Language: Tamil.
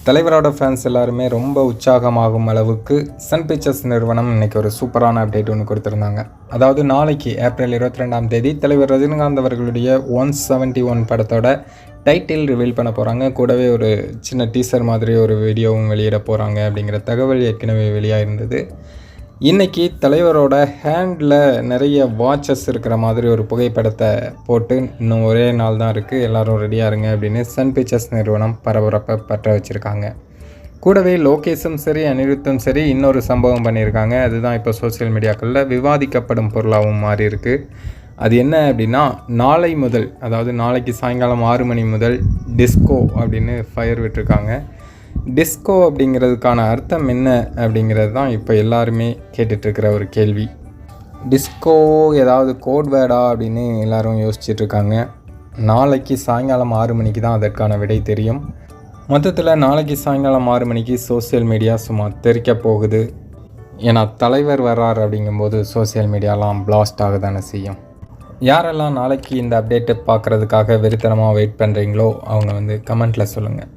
தலைவரோட ஃபேன்ஸ் எல்லாருமே ரொம்ப உற்சாகமாகும் அளவுக்கு சன் பிக்சர்ஸ் நிறுவனம் இன்றைக்கி ஒரு சூப்பரான அப்டேட் ஒன்று கொடுத்துருந்தாங்க. அதாவது நாளைக்கு ஏப்ரல் 22ஆம் தேதி தலைவர் ரஜினிகாந்த் அவர்களுடைய 171 படத்தோட டைட்டில் ரிவீல் பண்ண போகிறாங்க. கூடவே ஒரு சின்ன டீசர் மாதிரி ஒரு வீடியோவும் வெளியிட போகிறாங்க அப்படிங்கிற தகவல் ஏற்கனவே வெளியாக இருந்தது. இன்றைக்கி தலைவரோட ஹேண்டில் நிறைய வாட்சஸ் இருக்கிற மாதிரி ஒரு புகைப்படத்தை போட்டு இன்னும் ஒரே நாள் தான் இருக்குது, எல்லோரும் ரெடியாக இருங்க அப்படின்னு சன் பிக்சர்ஸ் நிறுவனம் பரபரப்பை பற்ற வச்சுருக்காங்க. கூடவே லோகேஷும் சரி அனிருத்தும் சரி இன்னொரு சம்பவம் பண்ணியிருக்காங்க. அதுதான் இப்போ சோசியல் மீடியாக்களில் விவாதிக்கப்படும் பொருளாகவும் மாறி இருக்குது. அது என்ன அப்படின்னா, நாளை முதல், அதாவது நாளைக்கு சாயங்காலம் 6 மணி முதல் டிஸ்கோ அப்படின்னு ஃபயர் விட்டுருக்காங்க. டிஸ்கோ அப்படிங்கிறதுக்கான அர்த்தம் என்ன அப்படிங்கிறது தான் இப்போ எல்லாருமே கேட்டுட்ருக்கிற ஒரு கேள்வி. டிஸ்கோ ஏதாவது கோட் வேர்டா அப்படின்னு எல்லோரும் யோசிச்சுட்ருக்காங்க. நாளைக்கு சாயங்காலம் 6 மணிக்கு தான் அதற்கான விடை தெரியும். மொத்தத்தில் நாளைக்கு சாயங்காலம் 6 மணிக்கு சோசியல் மீடியா சும்மா தெரிக்க போகுது. ஏன்னா தலைவர் வர்றார் அப்படிங்கும்போது சோசியல் மீடியாலாம் பிளாஸ்ட் ஆக தானே செய்யும். யாரெல்லாம் நாளைக்கு இந்த அப்டேட்டை பார்க்குறதுக்காக வெறித்தனமாக வெயிட் பண்ணுறீங்களோ அவங்க கமெண்ட்டில் சொல்லுங்கள்.